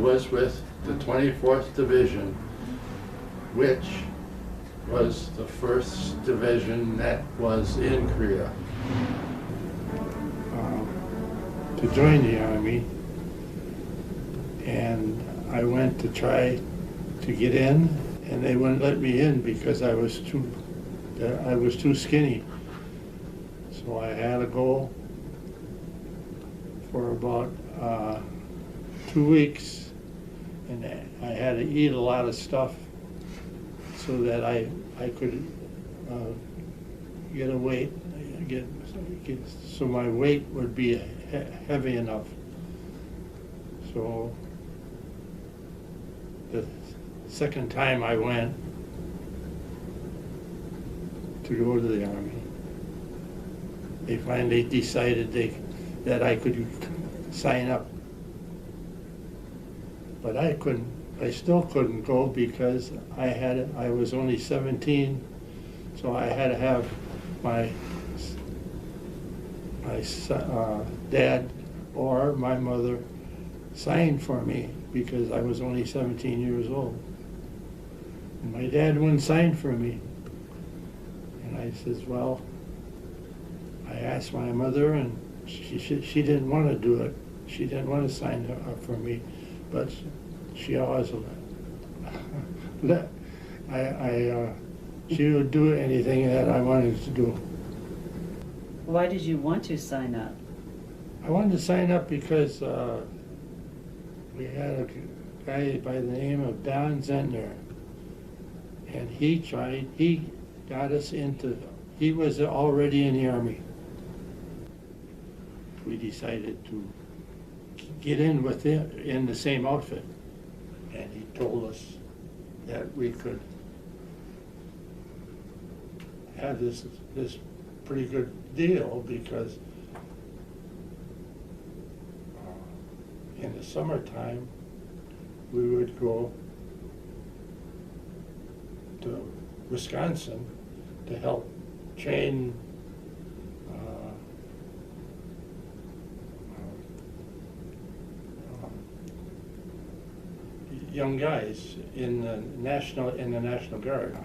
was with the 24th Division, which was the first division that was in Korea. To join the Army, and I went to try to get in, and they wouldn't let me in because I was too skinny. So I had to go for about 2 weeks, and I had to eat a lot of stuff so that I could get a weight, so my weight would be heavy enough. So the second time I went to go to the Army, they finally decided that I could sign up. But I still couldn't go because I was only 17, so I had to have my dad or my mother sign for me because I was only 17 years old. And my dad wouldn't sign for me. And I says, well, I asked my mother, and she didn't want to do it. She didn't want to sign up for me, but she always she would do anything that I wanted to do. Why did you want to sign up? I wanted to sign up because we had a guy by the name of Don Zentner, and he got us into, he was already in the Army. We decided to get in with him in the same outfit, and he told us that we could have this pretty good deal because in the summertime we would go to Wisconsin to help train young guys in the National Guard.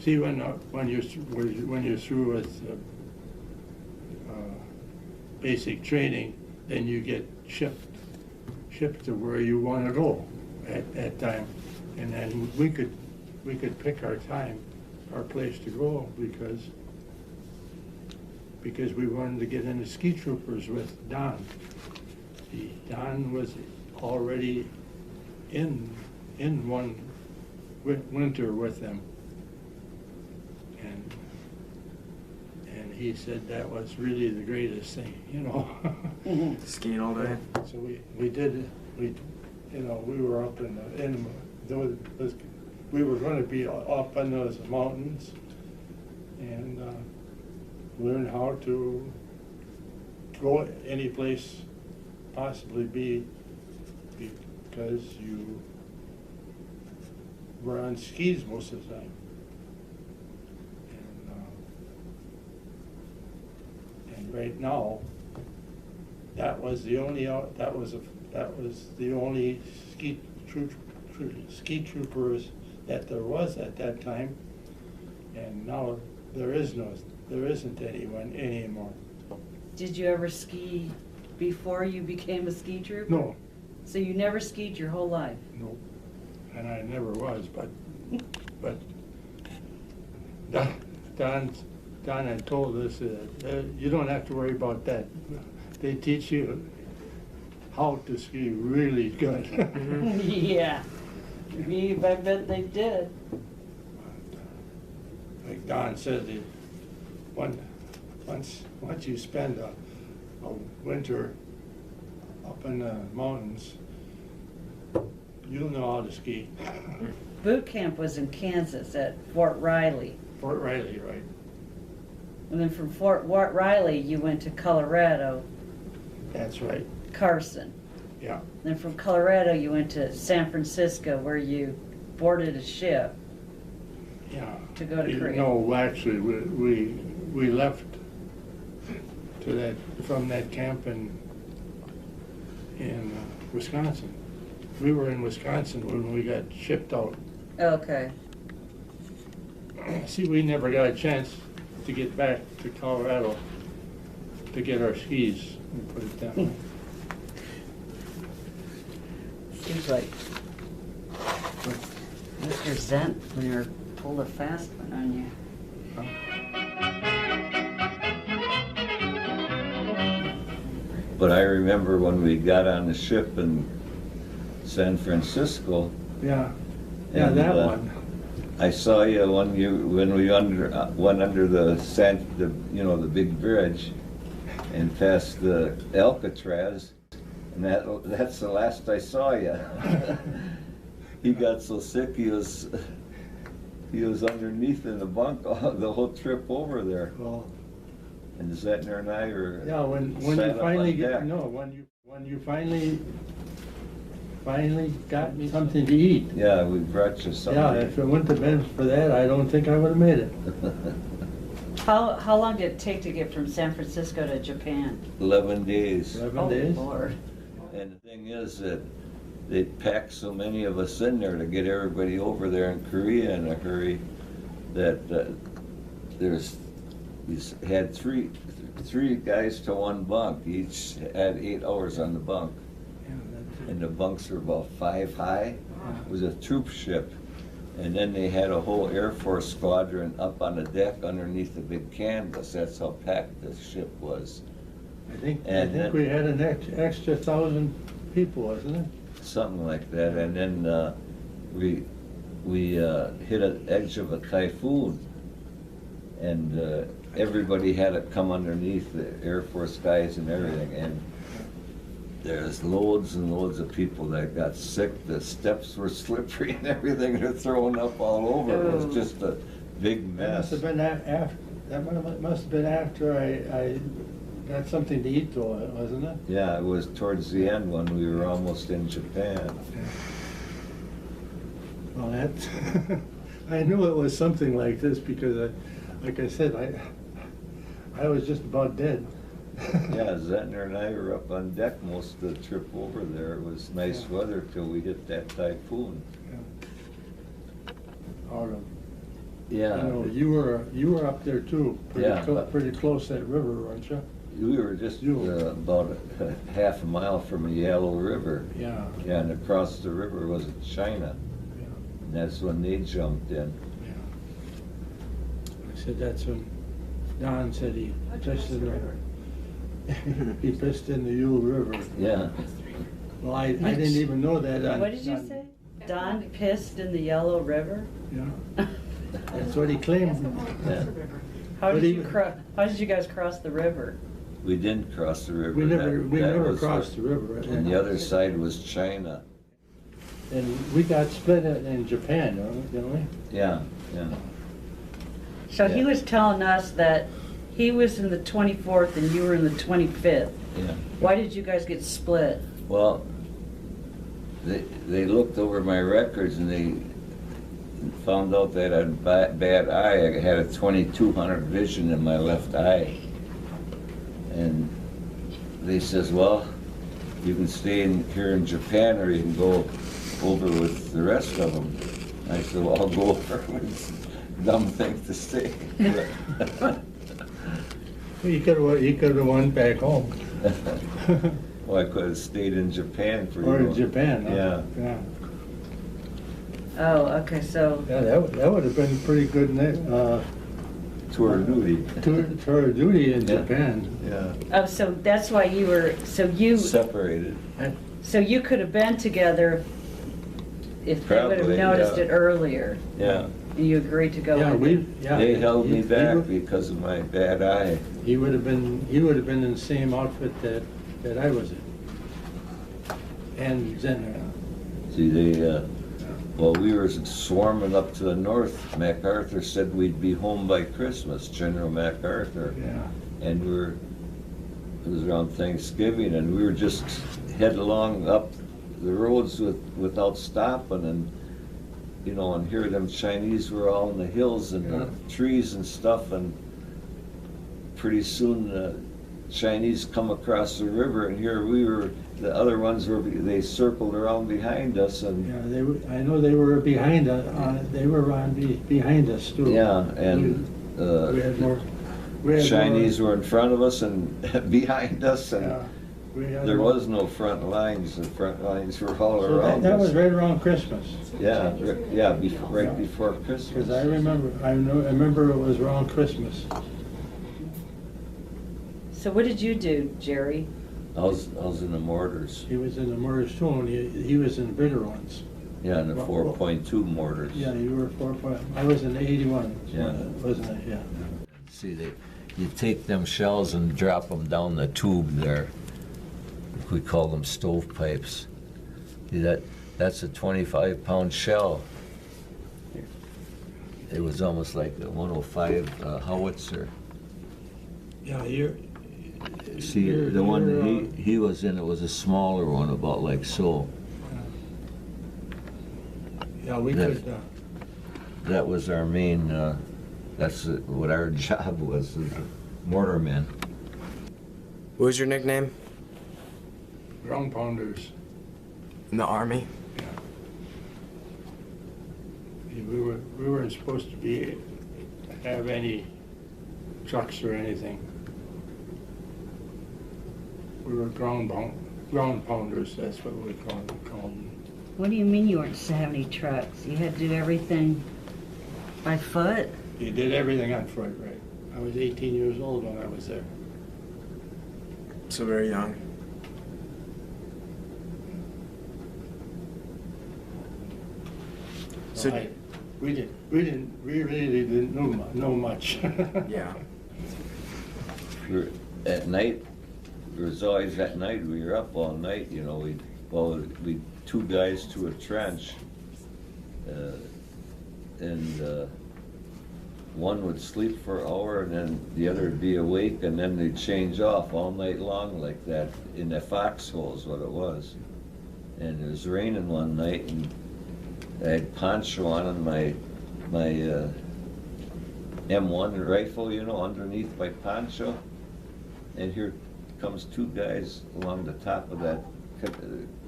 See, when you're through with basic training, then you get shipped to where you want to go at that time, and then we could pick our time, our place to go because we wanted to get into ski troopers with Don. See, Don was already in one winter with them, and he said that was really the greatest thing, you know. Skiing all day. So we were up we were going to be up in those mountains and learn how to go any place possibly be, because you were on skis most of the time. And right now, that was the only ski troopers that there was at that time, and now there isn't anyone anymore. Did you ever ski before you became a ski trooper? No. So you never skied your whole life? No, and I never was, but Don had told us that you don't have to worry about that. They teach you how to ski really good. Yeah, I bet they did. Like Don said, once you spend a winter up in the mountains, you'll know how to ski. Boot camp was in Kansas at Fort Riley. Fort Riley, right? And then from Fort Riley, you went to Colorado. That's right. Carson. Yeah. Then from Colorado, you went to San Francisco, where you boarded a ship. Yeah. To go to Korea. No, actually, we left from that camp in Wisconsin. We were in Wisconsin when we got shipped out. Okay. See, we never got a chance to get back to Colorado to get our skis, we put it that way. Seems like Mr. Zentner pulled a fast one on you. But I remember when we got on the ship in San Francisco. Yeah, yeah, and, that one. I saw you when we went under the big bridge and past the Alcatraz, and that's the last I saw you. He got so sick he was underneath in the bunk the whole trip over there. Well, And Zentner and I were yeah, when sat you up finally on get, deck. no, when you finally got something to eat. Yeah, we brought you something. Yeah, if it wouldn't have been for that, I don't think I would have made it. How long did it take to get from San Francisco to Japan? 11 days. 11 days. Oh, Lord. And the thing is that they packed so many of us in there to get everybody over there in Korea in a hurry that we had three guys to one bunk. Each had 8 hours on the bunk. Yeah, that's it. And the bunks were about 5 high. It was a troop ship. And then they had a whole Air Force squadron up on the deck underneath the big canvas. That's how packed the ship was. I think And then- we had an extra 1,000 people, wasn't it? Something like that. And then we hit an edge of a typhoon. And everybody had to come underneath, the Air Force guys and everything. And there's loads and loads of people that got sick. The steps were slippery and everything. They're throwing up all over. It was just a big That must mess. have been after. That must have been after I got something to eat, though, wasn't it? Yeah, it was towards the end when we were almost in Japan. Well, that I knew it was something like this because, like I said, I was just about dead. Yeah, Zentner and I were up on deck most of the trip over there. It was nice Yeah. weather till we hit that typhoon. Out of, Yeah. you know, you were up there too, Yeah. pretty close that river, weren't you? We were just You- about a half a mile from the Yellow River. Yeah. Yeah, and across the river was China. Yeah. And that's when they jumped in. Yeah. I said that's when Don said he pissed in the he pissed in the Yule River. Yeah. Well, I didn't even know that. What did you say? Don pissed in the Yellow River? Yeah. That's what he claimed. Yeah. How But did he- how did you guys cross the river? We didn't cross the river. We never That was crossed the river. And the other side was China. And we got split in Japan, didn't we? Yeah, yeah. So he Yeah. was telling us that he was in the 24th and you were in the 25th. Yeah. Why did you guys get split? Well, they looked over my records and they found out that I had a bad eye. I had a 2200 vision in my left eye. And they says, well, you can stay here in Japan or you can go over with the rest of them. I said, well, I'll go over. It's a dumb thing to say. You could have went back home. Well, I could have stayed in Japan for Or in Japan. Huh? Yeah. Yeah. Oh, okay, so Yeah, that would have been pretty good tour duty. tour of duty in Yeah. Japan. Yeah. so that's why you were Separated. so you could have been together if they would have Probably, noticed yeah. it earlier. Yeah. And you agreed to go Yeah, with it. They held me back would- because of my bad eye. He would have been in the same outfit that I was in. And Zentner. See, well, we were swarming up to the north. MacArthur said we'd be home by Christmas, General MacArthur. Yeah. And it was around Thanksgiving, and we were just heading along up the roads without stopping, and you know, and here them Chinese were all in the hills and Yeah. the trees and stuff, and pretty soon the Chinese come across the river, and here we were the other ones they circled around behind us and, Yeah, I know they were behind, they were behind us too. yeah, and, We had more. We had Chinese more, were in front of us and behind us, and yeah, we had there more. was no front lines. The front lines were all So around that was us. right around Christmas. Yeah, yeah, right Yeah. before Christmas. Because I remember it was around Christmas. So what did you do, Jerry? I was in the mortars. He was in the mortars too, and he was in the bigger ones. Yeah, in the Well, 4.2 mortars. Yeah, you were 4 I was in the 81, Yeah. wasn't I? Yeah. See, you take them shells and drop them down the tube there. We call them stovepipes. See, that's a 25-pound shell. It was almost like a 105 howitzer. Yeah, you're. See, you're- the one you're, he was in, it was a smaller one, about like so. Yeah, we that- could, That was our main, that's what our job was, as mortarmen. What was your nickname ground pounders. in the Army? We weren't supposed to have any trucks or anything. We were ground pounders, that's what we called them. What do you mean you weren't to have any trucks? You had to do everything by foot? You did everything on foot, right? I was 18 years old when I was there. So very young. So- We really didn't know much. Yeah. At night, it was always at night, we were up all night, you know, we two guys to a trench. And one would sleep for an hour and then the other would be awake and then they'd change off all night long like that in the foxhole is what it was. And it was raining one night and I had poncho on and my M1 rifle, you know, underneath my poncho. And here comes two guys along the top of that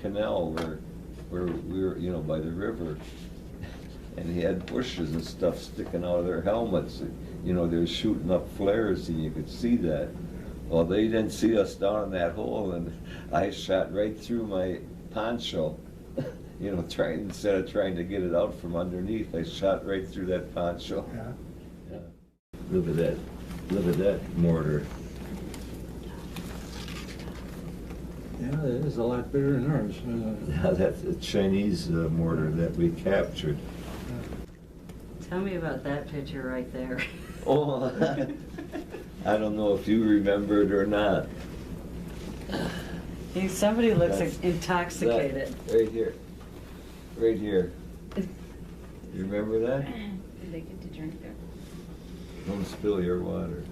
canal where we were, you know, by the river. And he had bushes and stuff sticking out of their helmets. You know, they were shooting up flares and you could see that. Well, they didn't see us down in that hole and I shot right through my poncho. You know, instead of trying to get it out from underneath, I shot right through that poncho. Yeah. Yeah. Look at that mortar. Yeah, it is a lot bigger than ours. Yeah, that's a Chinese mortar that we captured. Tell me about that picture right there. Oh, I don't know if you remember it or not. Somebody looks That's- intoxicated. Right here. Right here. You remember that? Did they get to drink there? Don't spill your water.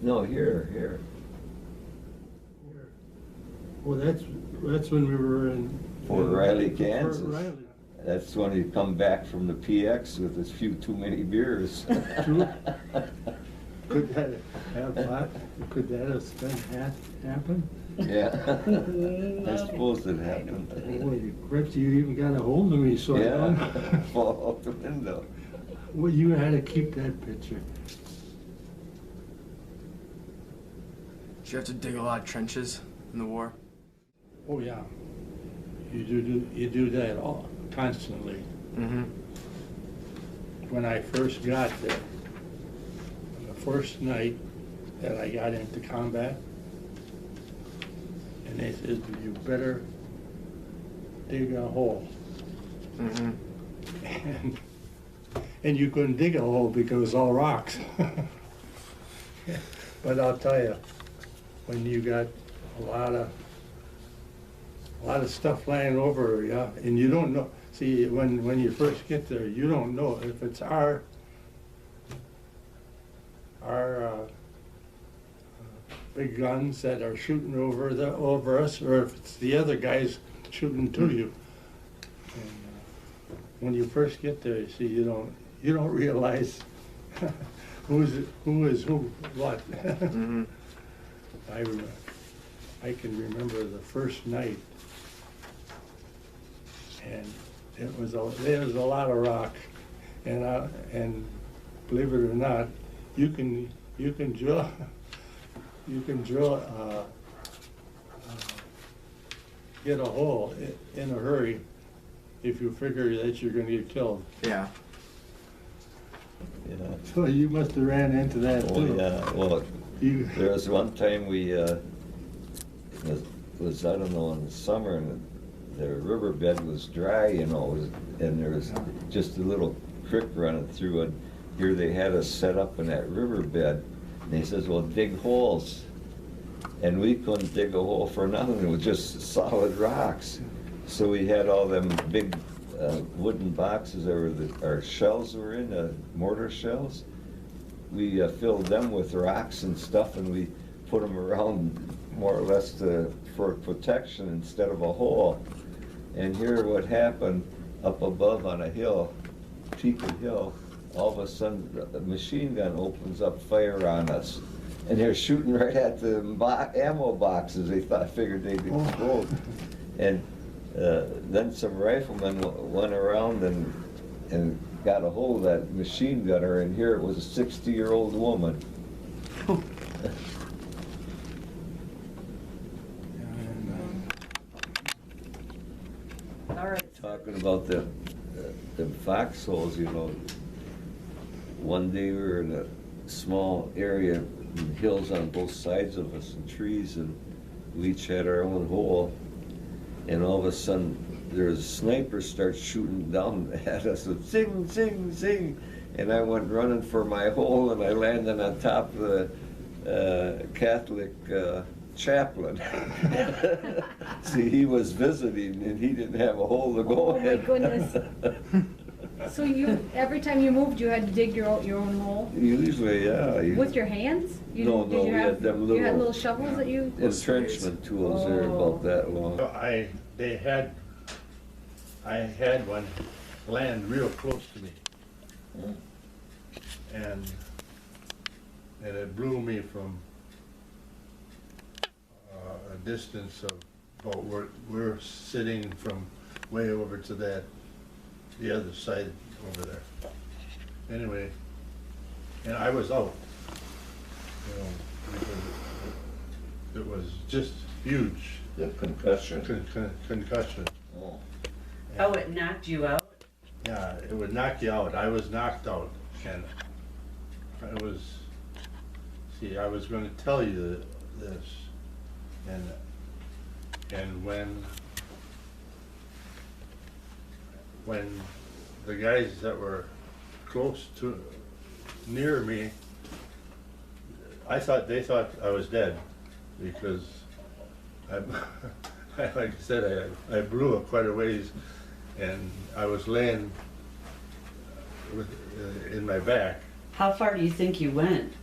No, here. Well, that's when we were in. Fort Riley, Kansas. Fort Riley. That's when he come back from the PX with his few too many beers. True. Could that have happened? Yeah. I suppose it happened. Boy, Rick, you even got a hold of me, so I Yeah, don't. fall out the window. Well, you had to keep that picture. Did you have to dig a lot of trenches in the war? Oh, yeah. You do that all, constantly. Mm-hmm. When I first got there, the first night that I got into combat, and they said, you better dig a hole. Mm-hmm. And you couldn't dig a hole because it was all rocks. But I'll tell you, when you got a lot of stuff laying over you, and you don't know, see, when you first get there, you don't know if it's our big guns that are shooting over us, or if it's the other guys shooting to you. And when you first get there, you see, you don't realize who is who, what? Mm-hmm. I can remember the first night, and there was a lot of rock, and believe it or not, you can drill get a hole in a hurry if you figure that you're going to get killed. Yeah. Yeah. So you must have ran into that Oh, too. yeah, well, You, there was one time we, was, I don't know, in the summer, and the riverbed was dry, you know, and there was just a little creek running through it. Here they had us set up in that riverbed, and he says, well, dig holes. And we couldn't dig a hole for nothing, it was just solid rocks. So we had all them big wooden boxes that were our shells were in, mortar shells. We filled them with rocks and stuff, and we put them around more or less for protection instead of a hole. And here what happened, up above on a hill, peak of hill, all of a sudden a machine gun opens up fire on us. And they're shooting right at the ammo boxes. They figured they'd explode. And then some riflemen went around and got a hold of that machine gunner, and here it was a 60-year-old woman. All right. Talking about the foxholes, you know, one day we were in a small area, hills on both sides of us and trees, and we each had our own hole, and all of a sudden there's a sniper starts shooting down at us with zing, zing, zing, and I went running for my hole, and I landed on top of the Catholic chaplain. See, he was visiting and he didn't have a hole to go in. Oh my goodness. So every time you moved, you had to dig your own hole? Usually, yeah. With your hands? No, Did you we had them You had little little shovels that you? entrenchment tools, they're Oh. about that long. I had one land real close to me, and it blew me from a distance of about where we're sitting from way over to the other side over there. Anyway, and I was out, you know, because it was just huge The concussion. concussion. Oh. Oh, it knocked you out? Yeah, it would knock you out. I was knocked out, and I was, see, I was gonna tell you this, and when the guys that were near me, they thought I was dead, because like I said, I blew it quite a ways, and I was laying in my back. How far do you think you went?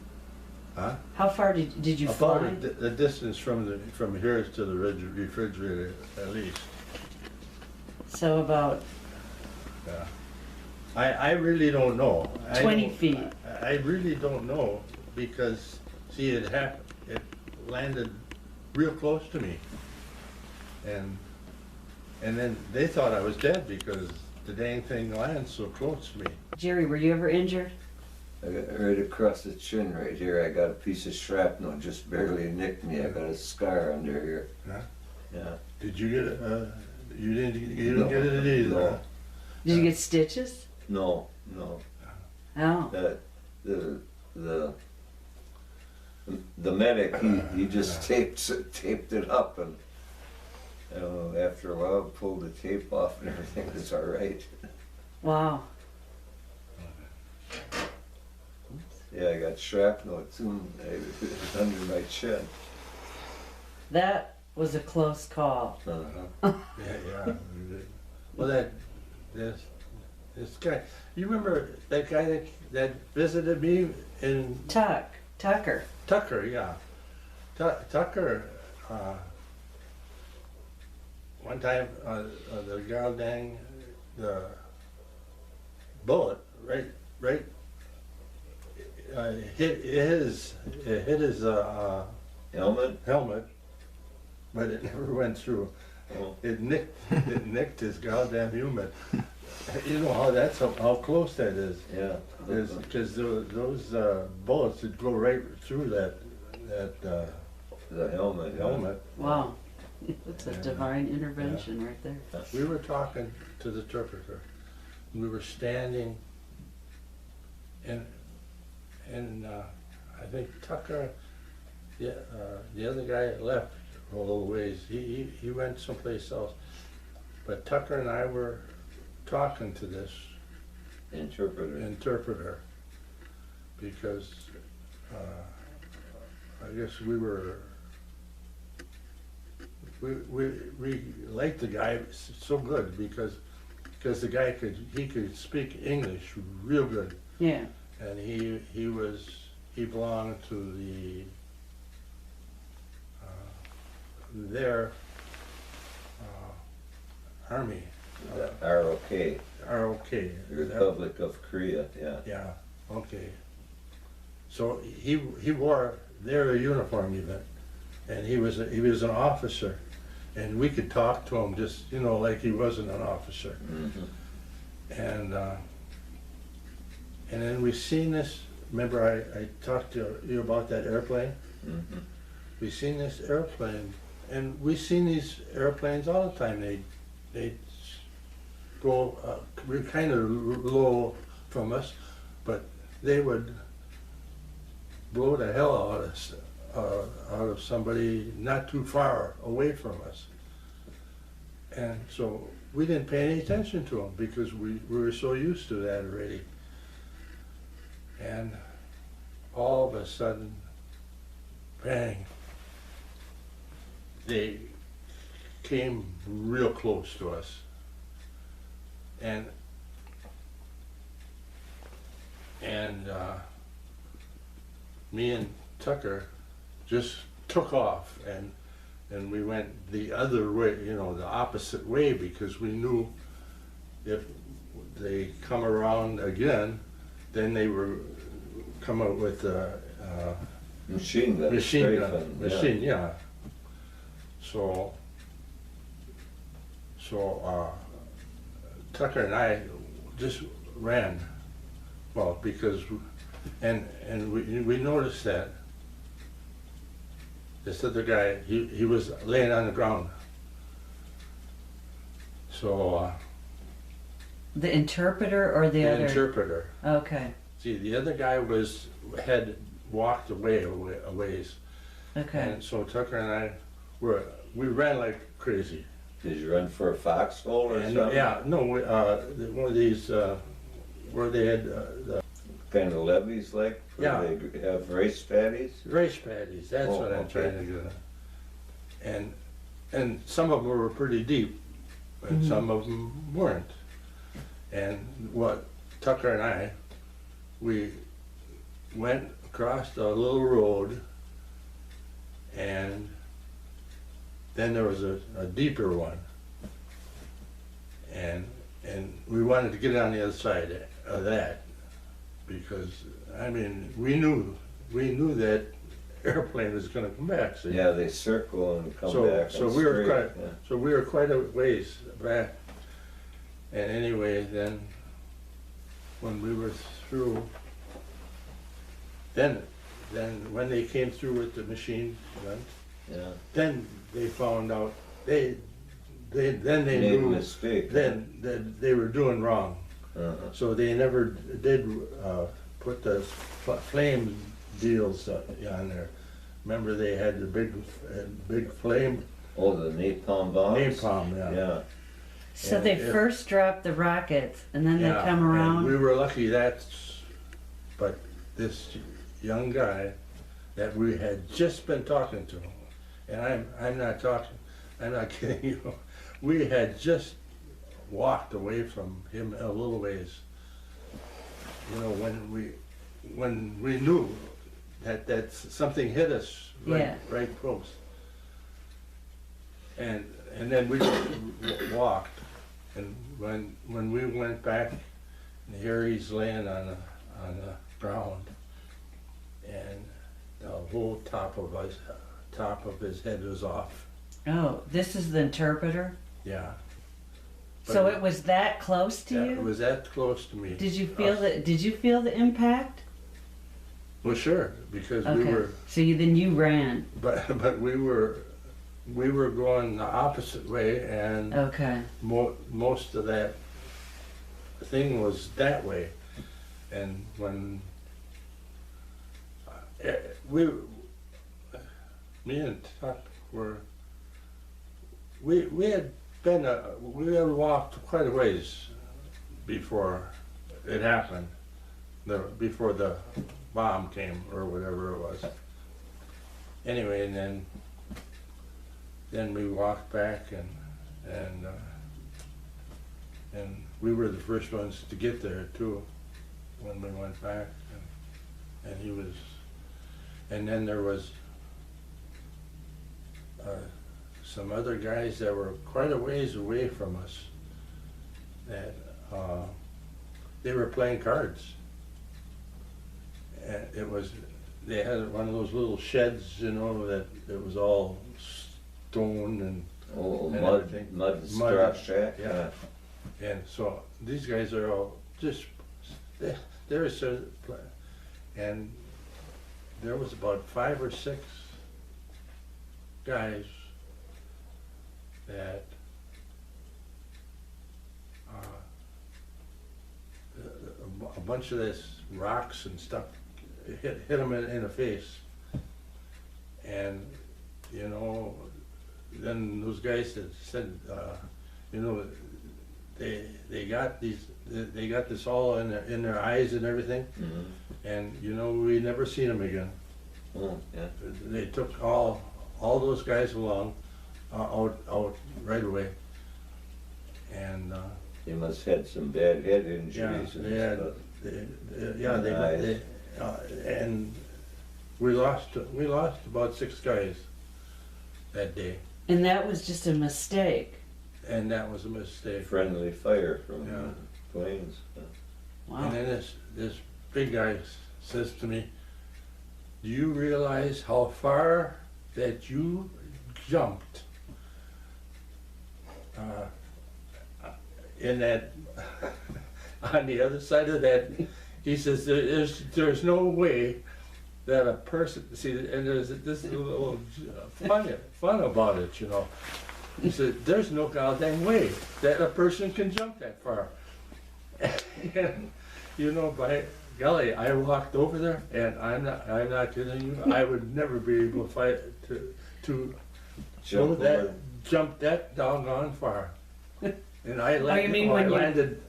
Huh? How far did you fly? About the distance from here to the refrigerator, at least. So about Yeah. I really don't know. 20 feet. I really don't know, because, see, it landed real close to me. And then they thought I was dead because the dang thing lands so close to me. Jerry, were you ever injured? I got right across the chin right here, I got a piece of shrapnel, just barely nicked me, I got a scar under here. Huh? Yeah. Did you get it? You didn't get it either? No. Huh? Did you get stitches? No. Oh. The medic, he just taped it up, and after a while pulled the tape off and everything was all right. Wow. Yeah, I got shrapnel too, under my chin. That was a close call. Uh-huh. Yeah. Well, this guy, you remember that guy that visited me in Tucker. Tucker, yeah. Tucker, one time, the gal dang, the bullet, right it hit his Helmet? helmet, but it never went through. Oh. It nicked his goddamn helmet. You know how close that is. Yeah. Because those bullets would go right through that The helmet. yeah. helmet. Wow. It's a Yeah. divine intervention right there. We were talking to the interpreter. We were standing, and I think Tucker, the other guy left a little ways. He went someplace else. But Tucker and I were talking to this interpreter because I guess we liked the guy so good because the guy could speak English real good, Yeah. and he belonged to the their army, The ROK, ROK. Republic of Korea, yeah. Yeah, okay. So he wore their uniform even, and he was an officer, and we could talk to him just, like he wasn't an officer. Mhm. And then we seen this, remember I talked to you about that airplane? Mhm. We seen this airplane, and we seen these airplanes all the time. They'd go kind of low from us, but they would blow the hell out of somebody not too far away from us. And so we didn't pay any attention to them because we were so used to that already. And all of a sudden, bang, they came real close to us. And me and Tucker just took off, and we went the other way, the opposite way, because we knew if they come around again, then they were come out with a Machine gun. machine straight gun, from- machine, yeah. So Tucker and I just ran, well, because, and we noticed that this other guy, he was laying on the ground. So The interpreter or the the other? interpreter, Okay, see, the other guy had walked away a ways. okay. And so Tucker and I we ran like crazy. Did you run for a foxhole or And, something? yeah, no, one of these, where they had the Kind of levees like? Yeah. Where they have race paddies? race paddies, that's Oh, what I'm okay. trying to get at. And some of them were pretty deep, and some of them weren't. And what Tucker and I, we went across a little road, and then there was a deeper one. And we wanted to get on the other side of that, because, I mean, we knew that airplane was gonna come back, see? Yeah, they circle and come So- back. so on we were straight, quite- yeah. So we were quite a ways back. And anyway, then, when we were through, then when they came through with the machine gun, Yeah. then they found out, then they Made a knew mistake. then that they were doing wrong. Uh-huh. So they never did put the flame deals on there. Remember, they had the big flame Oh, the napalm bombs? napalm, yeah. Yeah. So And they if- first drop the rockets and then they Yeah, come and around? we were lucky but this young guy that we had just been talking to, and I'm not kidding you, we had just walked away from him a little ways. When we knew that something hit us Yeah. right close. And then we walked, and when we went back, and here he's laying on the ground, and the whole top of his head was off. Oh, this is the interpreter? Yeah. So But it was that close to yeah, you? it was that close to me. Did you feel the impact? Well, sure, because we Okay. were, So then you ran. but we were going the opposite way, and Okay. most of that thing was that way. And when me and Tuck we had walked quite a ways before it happened, before the bomb came or whatever it was. Anyway, and then we walked back, and we were the first ones to get there too when we went back, and he was, and then there was some other guys that were quite a ways away from us that they were playing cards, and they had one of those little sheds, you know, that it was all stone and Oh, and mud, everything. mud straw shack? Yeah. And so these guys are all just, they're so, and there was about 5 or 6 guys that a bunch of this rocks and stuff hit them in the face. And, you know, then those guys that said, you know, they got this all in their eyes and everything, and you know, we never seen them again. Oh, yeah. They took all those guys along, out right away, and They must have had some bad head yeah, injuries and they had, stuff. and we lost about 6 guys that day, And that was just a mistake. and that was a mistake. Friendly fire from Yeah. planes. Wow. And then this big guy says to me, "Do you realize how far that you jumped in that on the other side of that?" He says, "There's no way that a person see." And there's this little fun about it, you know. He said, "There's no goddamn way that a person can jump that far." And, you know, by golly, I walked over there, and I'm not kidding you. I would never be able to fight to jump that doggone far. And I landed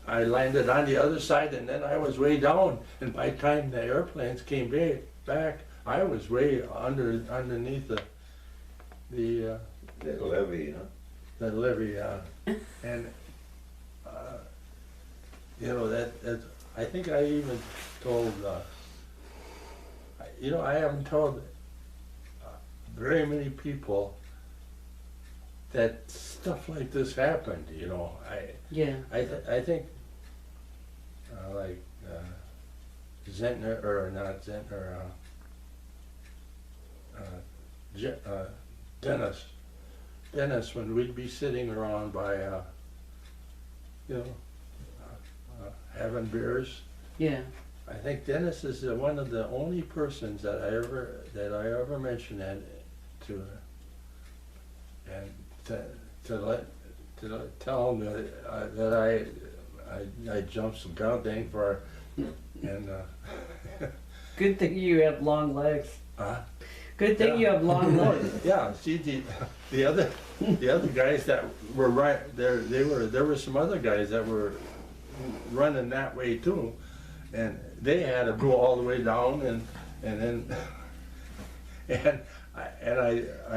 on the other side, and then I was way down. And by the time the airplanes came back, I was way underneath the That levee, huh? the levee, and you know that I think I even told, you know, I haven't told very many people that stuff like this happened. You know, Yeah. I think like Zentner, or not Zentner, Dennis, when we'd be sitting around by, you know, having beers. Yeah. I think Dennis is one of the only persons that I ever mentioned that to, and to tell him that I jumped some goddamn far, and Good thing you have long legs. Good thing Yeah. you have long legs. yeah. See the other guys that were right there, there were some other guys that were running that way too, and they had to go all the way down, and then I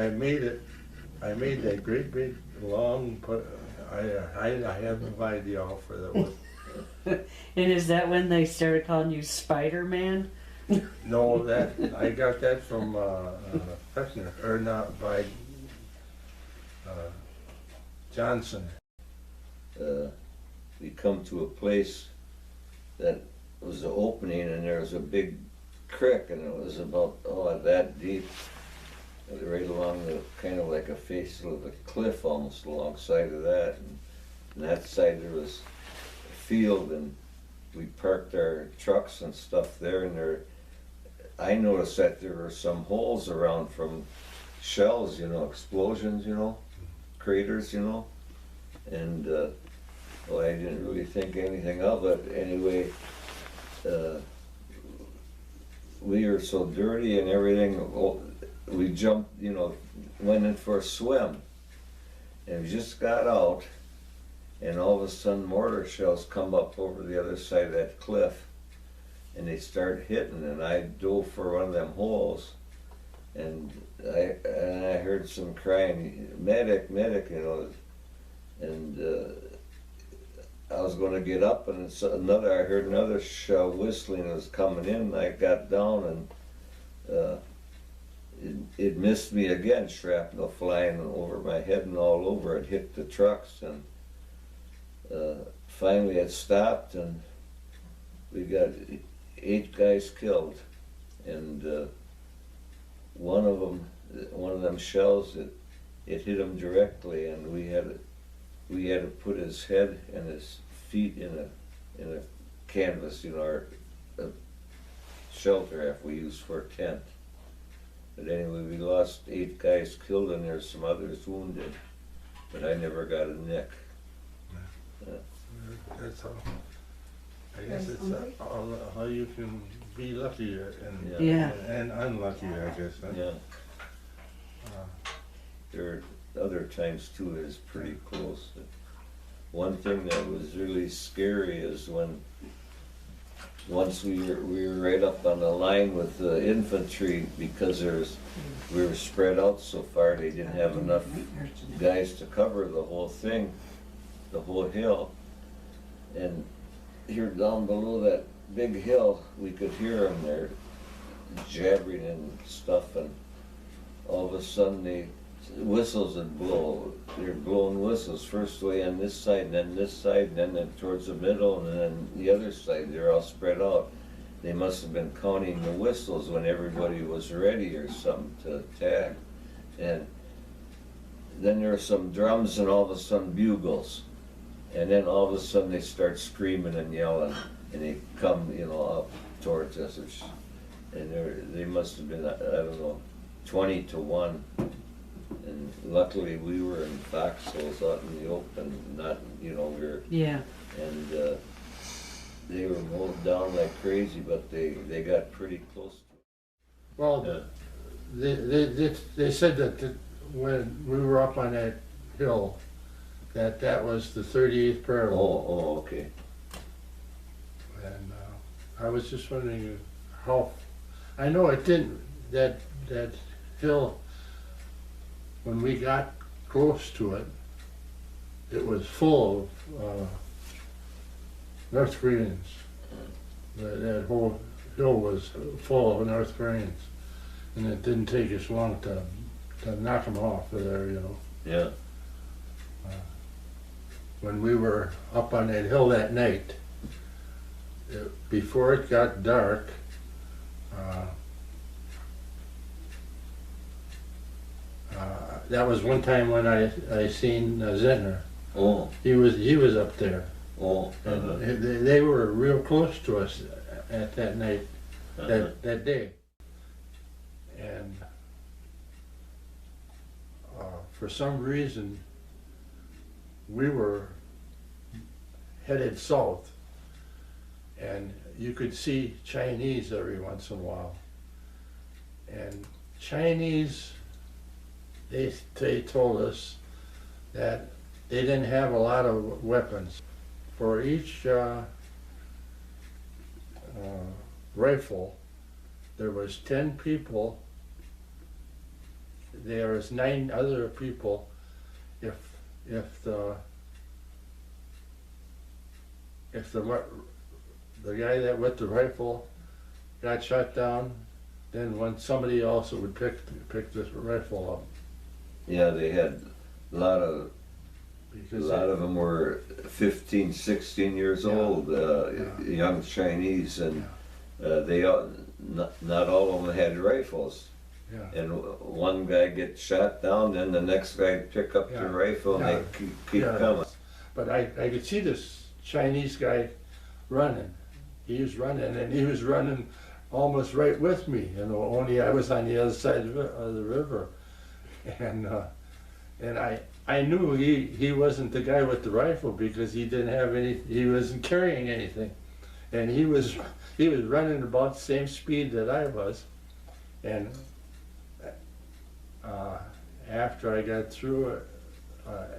made it. I made that great big long. I have no idea how far that was. And is that when they started calling you Spider-Man? No, that I got that from Fechner, or not, by Johnson. We come to a place that was an opening, and there was a big creek, and it was about, that deep, right along the, kind of like a face of the cliff almost alongside of that. And that side there was a field, and we parked our trucks and stuff there, and I noticed that there were some holes around from shells, explosions, craters, and well, I didn't really think anything of it. Anyway, we were so dirty and everything, we jumped, went in for a swim, and we just got out, and all of a sudden mortar shells come up over the other side of that cliff, and they start hitting, and I dove for one of them holes, and I heard some crying, medic, medic, and I was going to get up, and I heard another shell whistling was coming in. I got down, and it missed me again, shrapnel flying over my head and all over. It hit the trucks, and finally it stopped, and we got 8 guys killed, and one of them shells, it hit him directly, and we had to put his head and his feet in a canvas, our shelter half we used for a tent. But anyway, we lost 8 guys killed, and there's some others wounded, but I never got a nick. That's all. I guess it's all how you can be lucky and Yeah. and unlucky, I guess. Huh? Yeah. Uh, There are other times too it's pretty close. One thing that was really scary is once we were right up on the line with the infantry, because we were spread out so far, they didn't have enough guys to cover the whole thing, the whole hill. And here down below that big hill, we could hear them there jabbering and stuff, and all of a sudden whistles would blow. They're blowing whistles, first way on this side, and then this side, and then towards the middle, and then the other side. They're all spread out. They must have been counting the whistles when everybody was ready or something to attack. And then there are some drums, and all of a sudden bugles. And then all of a sudden they start screaming and yelling, and they come, up towards us. And they must have been, I don't know, 20 to 1. And luckily we were in foxholes out in the open, not, we were, Yeah. and they were mowed down like crazy, but they got pretty close to it. Well, they said that when we were up on that hill, that was the 38th parallel. Oh, okay. And I was just wondering how, I know it didn't, that hill, when we got close to it, it was full of North Koreans. That whole hill was full of North Koreans. And it didn't take us long to knock them off of there, Yeah. When we were up on that hill that night, before it got dark, that was one time when I seen Zentner. Oh, He was up there, oh. and they were real close to us at that night, that day. And for some reason, we were headed south, and you could see Chinese every once in a while. And Chinese, they told us that they didn't have a lot of weapons. For each rifle, there was 10 people. There was 9 other people. If the guy that with the rifle got shot down, then somebody else would pick this rifle up. Yeah, they had a lot of Because them were 15, 16 years old, young Chinese, and not all of them had rifles. Yeah. And one guy gets shot down, then the next guy pick up the Yeah. rifle and Yeah. they keep Yeah. coming. But I could see this Chinese guy running. He was running, and he was running almost right with me, you know, only I was on the other side of the river. And I knew he wasn't the guy with the rifle because he didn't have he wasn't carrying anything. And he was running about the same speed that I was. And after I got through it,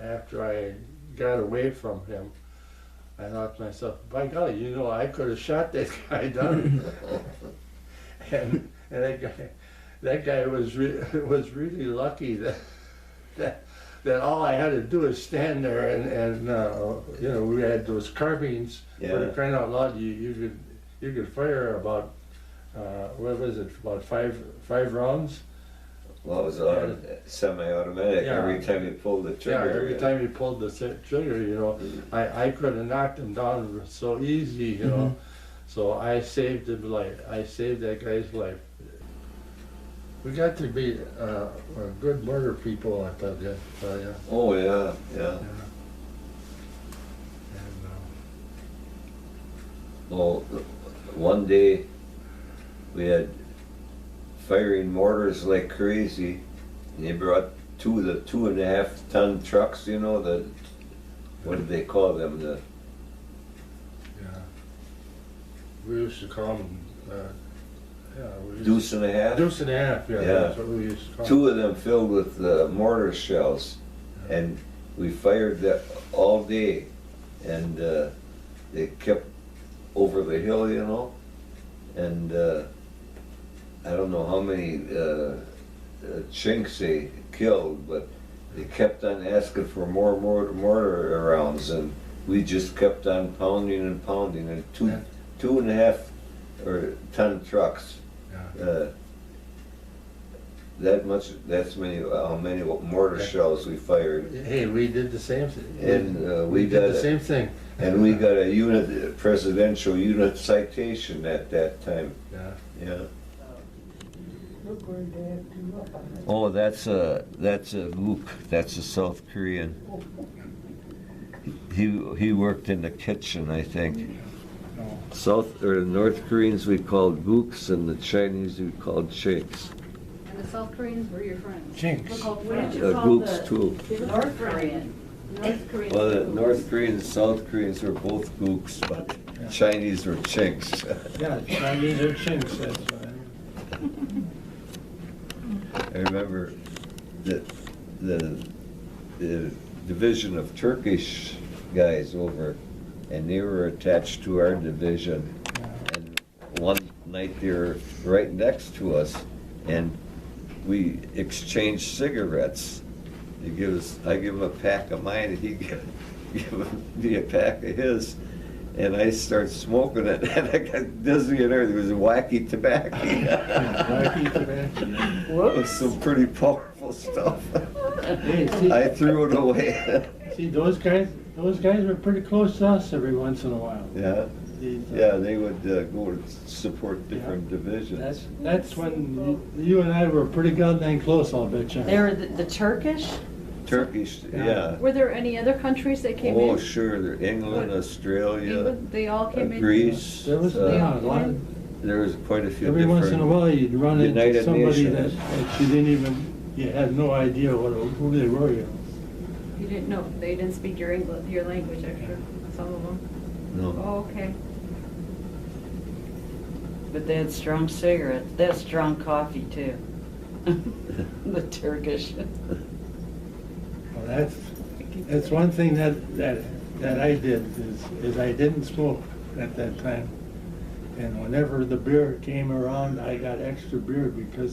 after I got away from him, I thought to myself, by golly, you know, I could have shot that guy down. and that guy was really lucky that all I had to do is stand there and you know, we had those carbines. For Yeah. crying out loud, you could fire about what was it, about five rounds. Well, it was semi-automatic. Yeah. Every time you pulled the Yeah, trigger. every time you pulled the trigger, you know, I could have knocked him down so easy, you know. So I saved his life. I saved that guy's life. We got to be good murder people, I tell you. Oh, yeah, yeah. And, Well, one day we had firing mortars like crazy. And they brought the 2.5 ton trucks, you know, what did they call them? yeah. We used to call them, Deuce and a half? Deuce and a half, yeah, Yeah. that's what we used to call them. Two of them filled with mortar shells. And we fired that all day. And they kept over the hill, you know. And I don't know how many chinks they killed, but they kept on asking for more mortar rounds, and we just kept on pounding and pounding. And Yeah. 2.5 ton trucks. Yeah. That's how many mortar shells we fired. Hey, we did the same thing. And we we did got the same thing. And we got a presidential unit citation at that time. Yeah. Yeah. Oh, that's a Luke. That's a South Korean. He worked in the kitchen, I think. The North Koreans we called gooks, and the Chinese we called chinks. And the South Koreans were your friends? Chinks. What What did you call Gooks the too. North Korean? North Koreans. Well, the North Koreans and South Koreans were both gooks, but Yeah. Chinese were chinks. Yeah, Chinese are chinks, that's right. I remember the division of Turkish guys over, and they were attached to our division. And one night they were right next to us, and we exchanged cigarettes. I give him a pack of mine, and he give me a pack of his. And I start smoking it, and I got dizzy and everything. It was wacky tobacco. Wacky tobacco. It was some pretty powerful stuff. Hey, see, I threw it away. see, those guys were pretty close to us every once in a while. Yeah, These, yeah, they would go to support different divisions. That's when you and I were pretty goddamn close, I'll bet you. They were the Turkish? Turkish, yeah. Were there any other countries that came in? Oh, sure, England, What? Australia, England, they all came in? Greece. There was yeah, a lot of, There was quite a few every different. once in a while you'd run into United somebody Nations. that you didn't even, you had no idea who they were, you know. You didn't know, they didn't speak your English, your language extra, some of them? No. Oh, okay. But they had strong cigarettes. They had strong coffee too. The Turkish. Well, that's one thing that I did is I didn't smoke at that time. And whenever the beer came around, I got extra beer because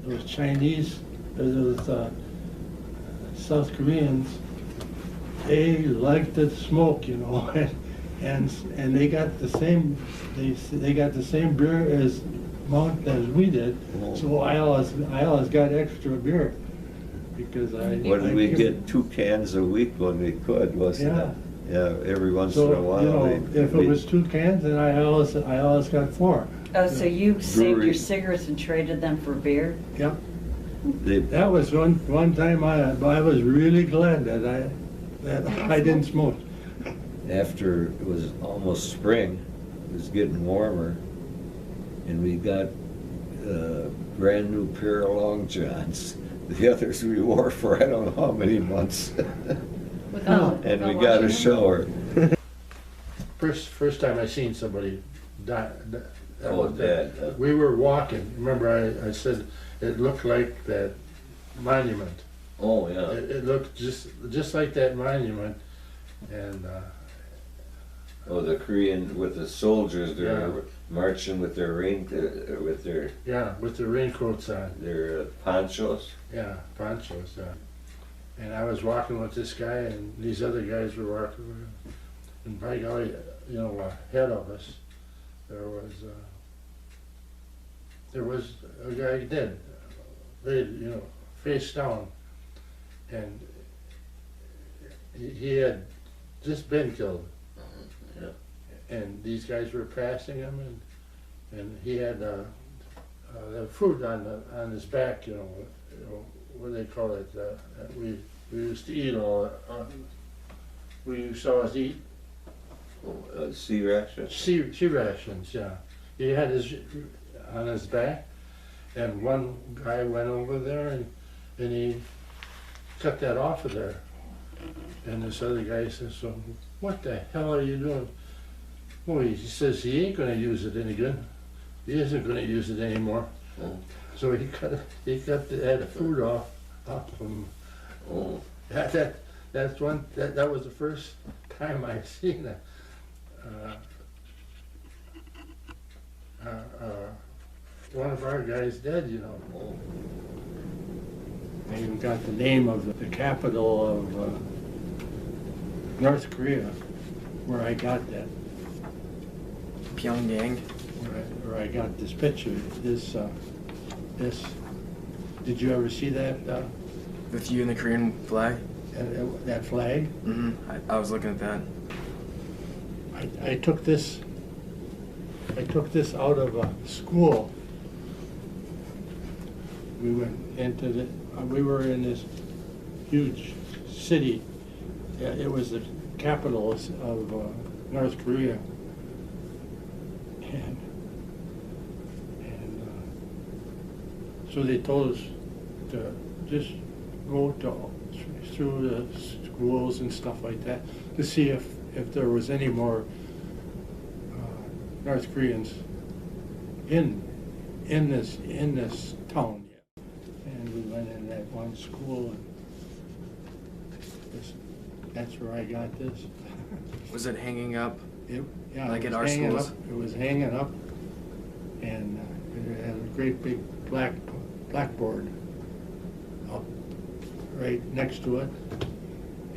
those Chinese, those South Koreans, they liked to smoke, you know, and they got the same they got the same beer as we did. So I always got extra beer because I. What did we get? 2 cans a week when we could, wasn't Yeah, it? Yeah, every once in a So, while. you know, they- if it was 2 cans, then I always got 4. Oh, so you saved Brewery. your cigarettes and traded them for beer? Yep. they- That was one time I was really glad that I didn't smoke. After it was almost spring, it was getting warmer, and we got a brand new pair of long johns. The others we wore for I don't know how many months. Without- And we without got a washing them? shower. First time I seen somebody die. Oh, Dad. We were walking. Remember, I said it looked like that monument. Oh, yeah. It looked just like that monument, and Oh, the Korean with the soldiers, they're Yeah. marching with their with their yeah, with the raincoats on. ponchos. Yeah, ponchos. And I was walking with this guy, and these other guys were walking. And by golly, you know, ahead of us, there was a guy dead, laid, you know, face down, and he had just been killed. Yeah. And these guys were passing him, and he had the fruit on his back, you know, what do they call it? That we used to eat all. We saw us eat Sea rations. sea rations. Yeah, he had his on his back, and one guy went over there and he cut that off of there. And this other guy says, "So what the hell are you doing?" Well, he says he ain't going to use it any good. He isn't going to use it anymore. Oh. So he cut the fruit off him. Oh. That was the first time I seen it. One of our guys dead, you know. Oh. I even got the name of the capital of North Korea, where I got that. Pyongyang. Where I got this picture. This. Did you ever see that? With you and the Korean flag? That flag? I was looking at that. I took this out of a school. We were in this huge city. Yeah, it was the capital of North Korea. And so they told us to just go through the schools and stuff like that to see if there was any more North Koreans in this town yet. And we went in that one school, and that's where I got this. Was it hanging up? Yeah, Like it at was our hanging schools? up. It was hanging up, and it had a great big blackboard up right next to it,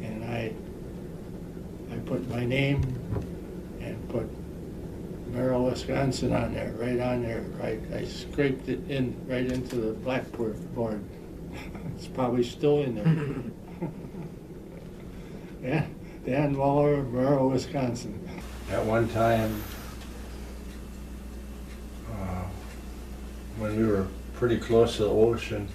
and I put my name and put Merrill, Wisconsin on there, right on there. I scraped it right into the blackboard. It's probably still in there. Yeah, Dan Woller, Merrill, Wisconsin. At one time, when we were pretty close to the ocean,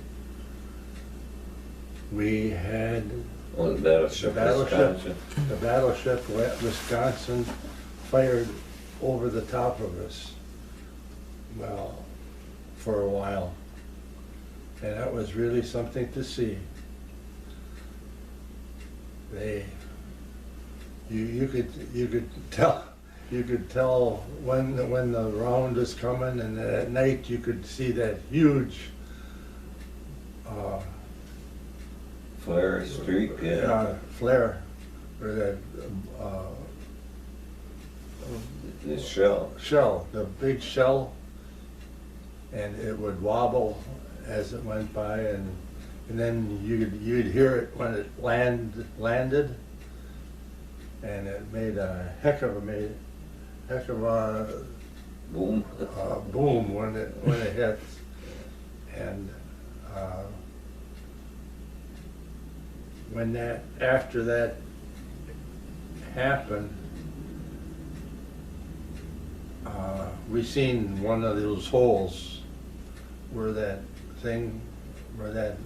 we had Oh, the battleship. Wisconsin. the battleship Wisconsin fired over the top of us, well, for a while. And that was really something to see. You could tell when the round was coming, and at night you could see that huge Flare streak, yeah. flare, or that The shell. shell, the big shell, and it would wobble as it went by, and then you'd hear it when it landed, and it made a heck of a Boom. boom when it hit, and after that happened, we seen one of those holes where that thing, where that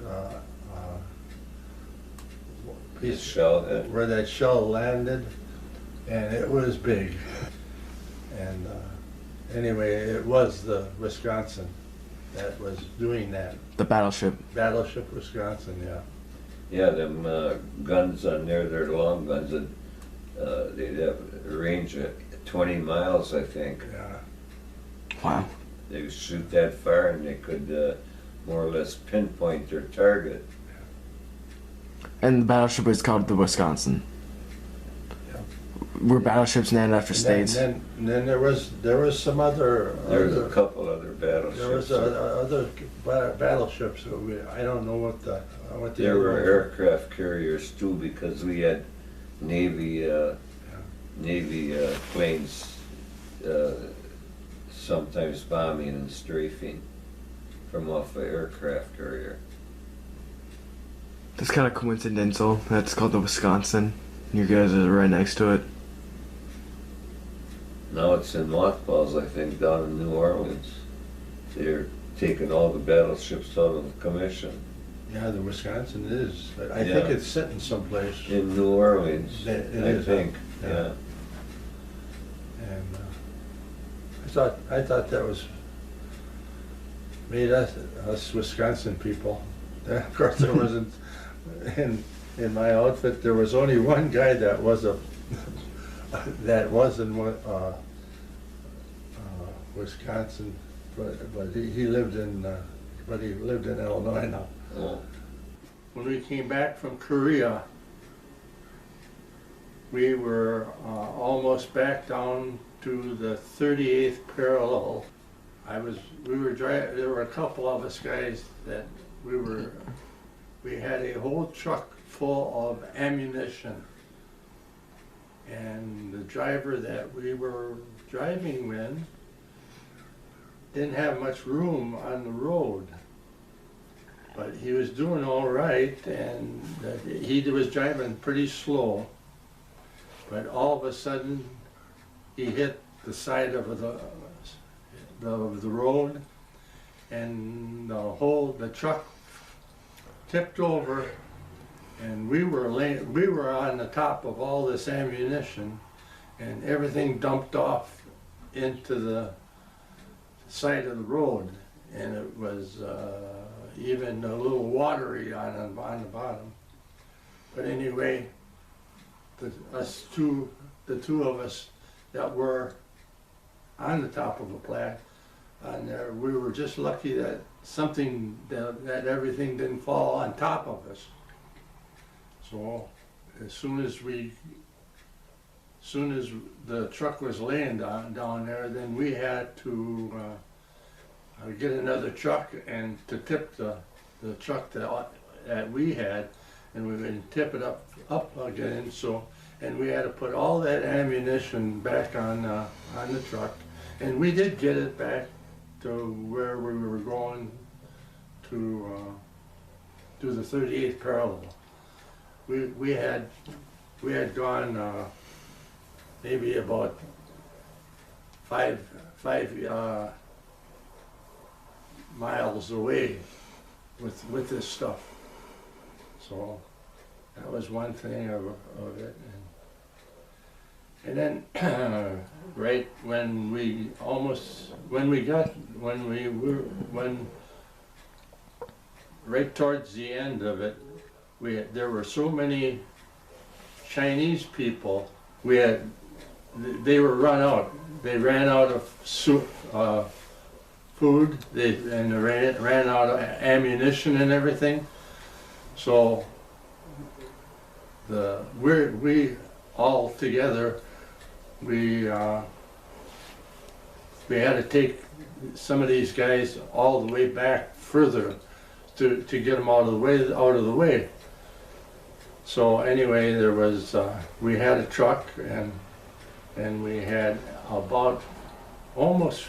His shell, where that shell landed, and it was big. And anyway, it was the Wisconsin that was doing that. The battleship. Battleship Wisconsin, yeah. yeah, them guns on there, they're long guns, and they'd have a range of 20 miles, I think. Yeah. Wow. They would shoot that far and they could more or less pinpoint their target. And the battleship was called the Wisconsin. Yeah. Were battleships named after states? And then there was some other. There was a couple other battleships. There was other battleships. So I don't know what the. There were aircraft carriers too, because we had Navy planes sometimes bombing and strafing from off an aircraft carrier. That's kind of coincidental. That's called the Wisconsin. You guys are right next to it. Now it's in mothballs, I think, down in New Orleans. They're taking all the battleships out of commission. Yeah, the Wisconsin is. But I think Yeah. it's sitting someplace. In New Orleans, It I is, huh? think, Yeah. yeah. And I thought that was made us Wisconsin people. Of course, there wasn't in my outfit. There was only one guy that was that was in Wisconsin, but he lived in Illinois now. Oh, When we came back from Korea, we were almost back down to the 38th parallel. There were a couple of us guys that we had a whole truck full of ammunition. And the driver that we were driving with didn't have much room on the road. But he was doing all right, and he was driving pretty slow. But all of a sudden, he hit the side of the road, and the truck tipped over, and we were on the top of all this ammunition, and everything dumped off into the side of the road, and it was even a little watery on the bottom. But anyway, the two of us that were on the top of a plat on there, we were just lucky that that everything didn't fall on top of us. So as soon as the truck was laying down there, then we had to get another truck and to tip the truck that we had, and we would tip it up again. And we had to put all that ammunition back on the truck, and we did get it back to where we were going to the 38th parallel. We had gone maybe about five miles away with this stuff. So that was one thing of it. And then right right towards the end of it, there were so many Chinese people. They were run out. They ran out of food. They ran out of ammunition and everything. So we all together, we had to take some of these guys all the way back further to get them out of the way. So anyway, we had a truck, and we had about almost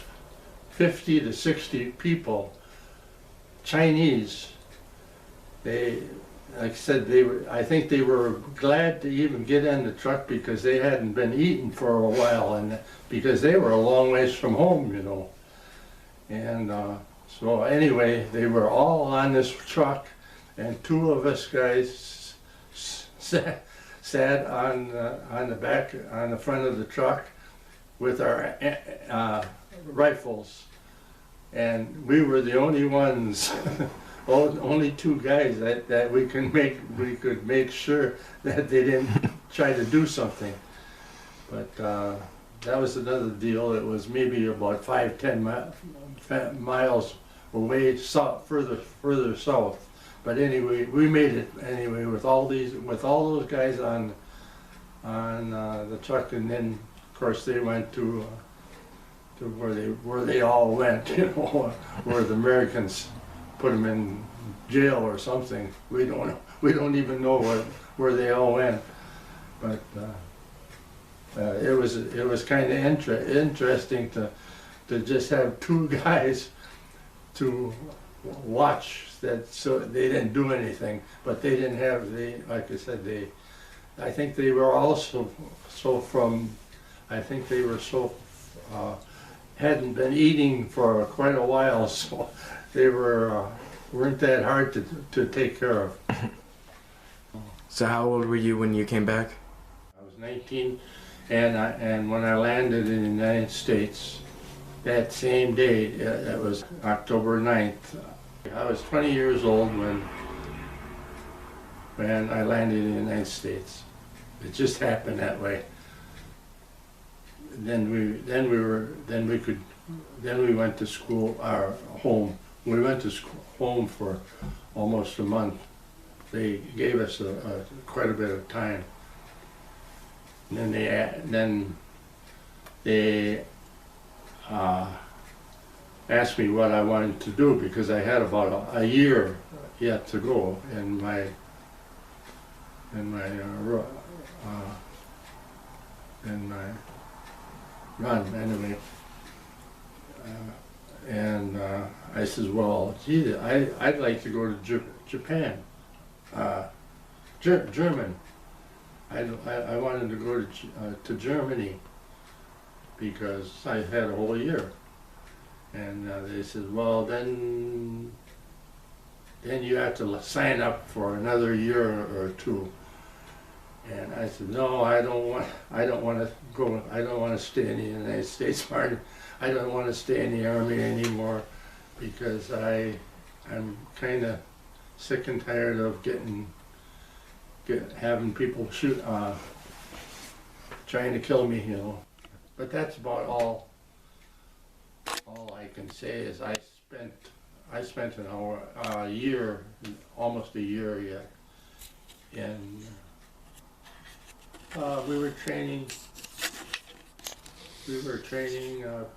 50 to 60 people, Chinese. They like I said, I think they were glad to even get in the truck because they hadn't been eating for a while, and because they were a long ways from home, you know. And so anyway, they were all on this truck, and two of us guys sat on the back, on the front of the truck with our rifles, and we were the only ones. Only two guys that we could make sure that they didn't try to do something. But that was another deal. It was maybe about 5-10 miles away, further south. But anyway, we made it anyway with all those guys on the truck, and then of course they went to where they all went, you know, where the Americans put them in jail or something. We don't even know where they all went. But it was kind of interesting to just have two guys to watch that, so they didn't do anything, but they didn't have like I said, I think they were also hadn't been eating for quite a while, so they weren't that hard to take care of. So how old were you when you came back? I was 19, and when I landed in the United States, that same day, it was October 9th, I was 20 years old when I landed in the United States. It just happened that way. Then we went to school, our home. We went to school, home for almost a month. They gave us quite a bit of time. And then they asked me what I wanted to do, because I had about a year yet to go in my run anyway. I says, well, gee, I'd like to go to Japan, German. I wanted to go to Germany because I had a whole year. And they said, well, then you have to sign up for another year or two. And I said, no, I don't want to go. I don't want to stay in the United States Army. I don't want to stay in the Army anymore, because I'm kind of sick and tired of having people trying to kill me, you know. But that's about all I can say is I spent a year, almost a year yet, and we were training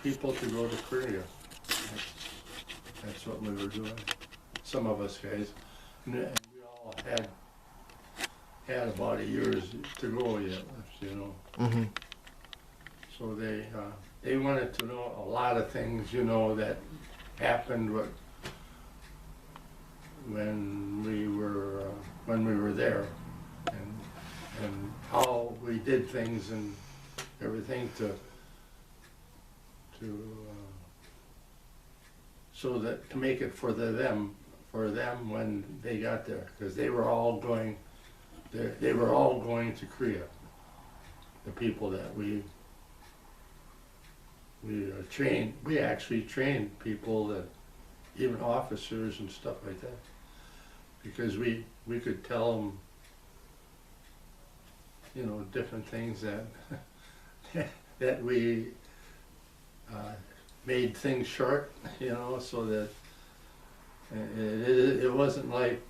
people to go to Korea. That's what we were doing. Some of us guys, and we all had about a year to go yet, you know. Mm-hmm. So they wanted to know a lot of things, you know, that happened when we were there, and how we did things and everything to make it for them when they got there, because they were all going to Korea. The people that we trained, we actually trained people, that even officers and stuff like that, because we could tell them, you know, different things that we made things short, you know, so that it wasn't like,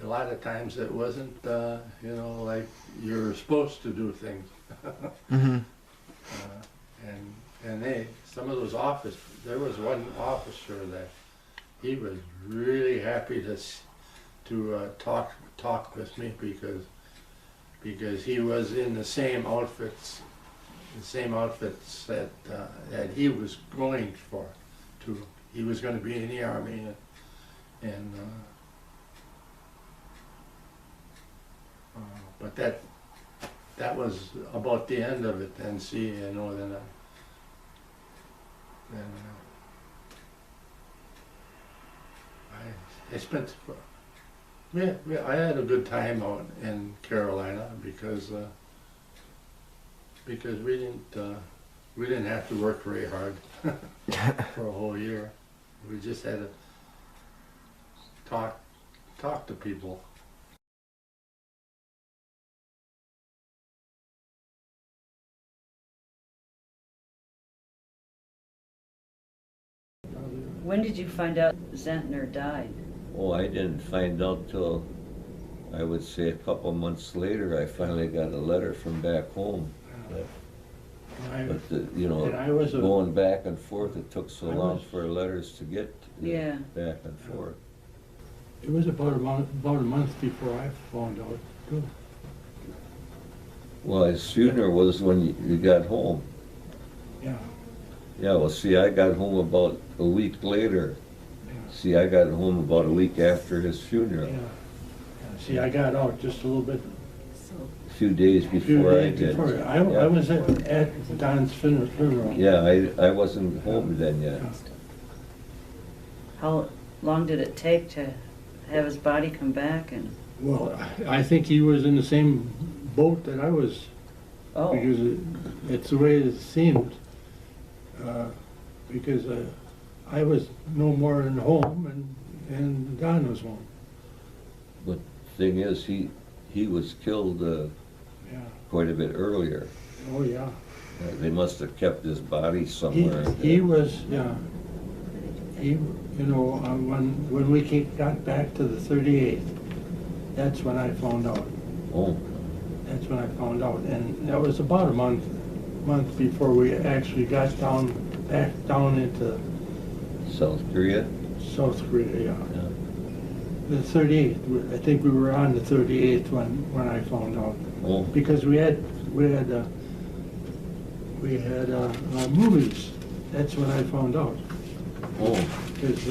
a lot of times it wasn't, you know, like you're supposed to do things. Mm-hmm. And some of those officers, there was one officer that he was really happy to talk with me, because he was in the same outfits that he was going for. He was going to be in the Army, and But that was about the end of it then, see, you know, then I spent, yeah, I had a good time out in Carolina because we didn't have to work very hard for a whole year. We just had to talk to people. When did you find out Zentner died? Oh, I didn't find out till, I would say a couple months later, I finally got a letter from back home. But, you know, And I was going back and forth, it took so I long was- for letters to get Yeah. back and forth. It was about a month before I found out too. Well, his funeral was when you got home. Yeah, Yeah, well, see, I got home about a week later. yeah, See, I got home about a week after his funeral, yeah. See, I got out just a little bit, a few days a few before I days did. before. I was at Don's funeral. Yeah, I wasn't home then yet. How long did it take to have his body come back? And Well, I think he was in the same boat that I was, oh, because it's the way it seemed. Because I was no more than home and Don was home. But thing is, he was killed Yeah, quite a bit earlier. oh, yeah. They must have kept his body somewhere. He was, yeah. He, you know, when we got back to the 38th, that's when I found out. Oh, That's when I found out, and that was about a month before we actually got back down into South Korea? South Korea. Yeah. Yeah. The 38th. I think we were on the 38th when I found out, Oh, because we had movies. That's when I found out. oh, Because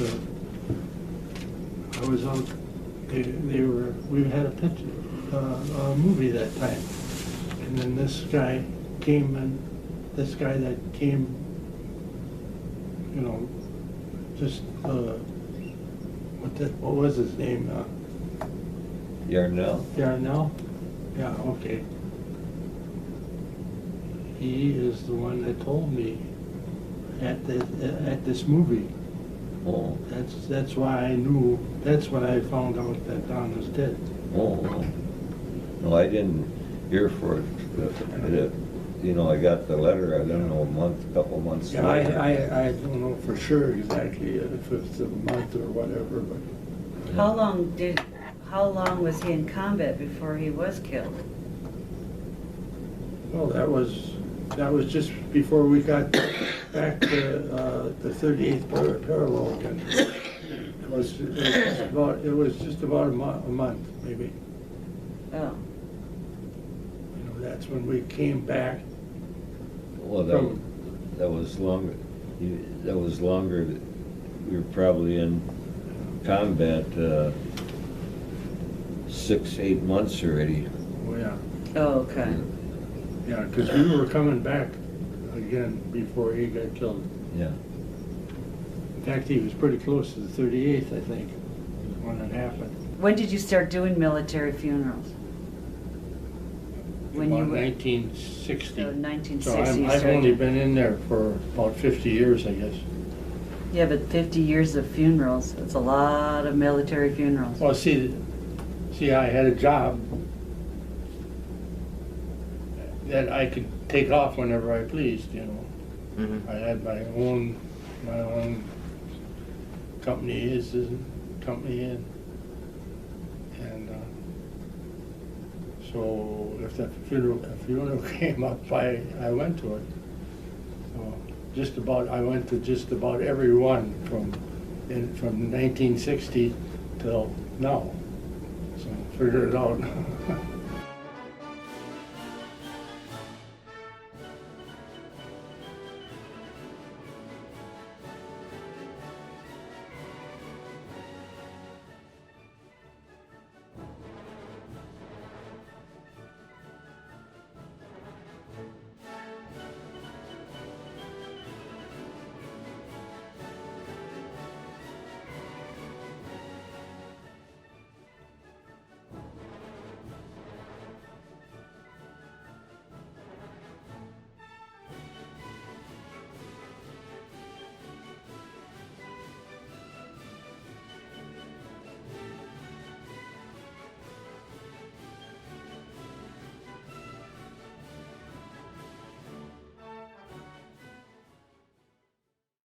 I was out, we had a picture, a movie that time. And then this guy that came, you know, just, what was his name? Yarnell? Darnell? Yeah, okay. He is the one that told me at this movie. Oh, That's why I knew, that's when I found out that Don was dead. oh. No, I didn't hear for it. You know, I got the letter, I don't know, couple months Yeah, later. I don't know for sure exactly if it's a month or whatever, but how long was he in combat before he was killed? well, that was just before we got back to the 38th parallel again. It was just about a month, maybe. Oh, You know, that's when we came back. Well, From- that was longer, that was longer, we were probably in combat 6-8 months already. Oh, yeah. oh, okay. Yeah, because we were coming back again before he got killed. Yeah. In fact, he was pretty close to the 38th, I think, when it happened. When did you start doing military funerals? When you About were 1960. so 1960? So you I've started- only been in there for about 50 years, I guess. Yeah, but 50 years of funerals. It's a lot of military funerals. Well, see, I had a job that I could take off whenever I pleased, you know. Mhm. I had my own company, his company, and so if the funeral came up, I went to it. So I went to just about every one from 1960 till now. So figure it out.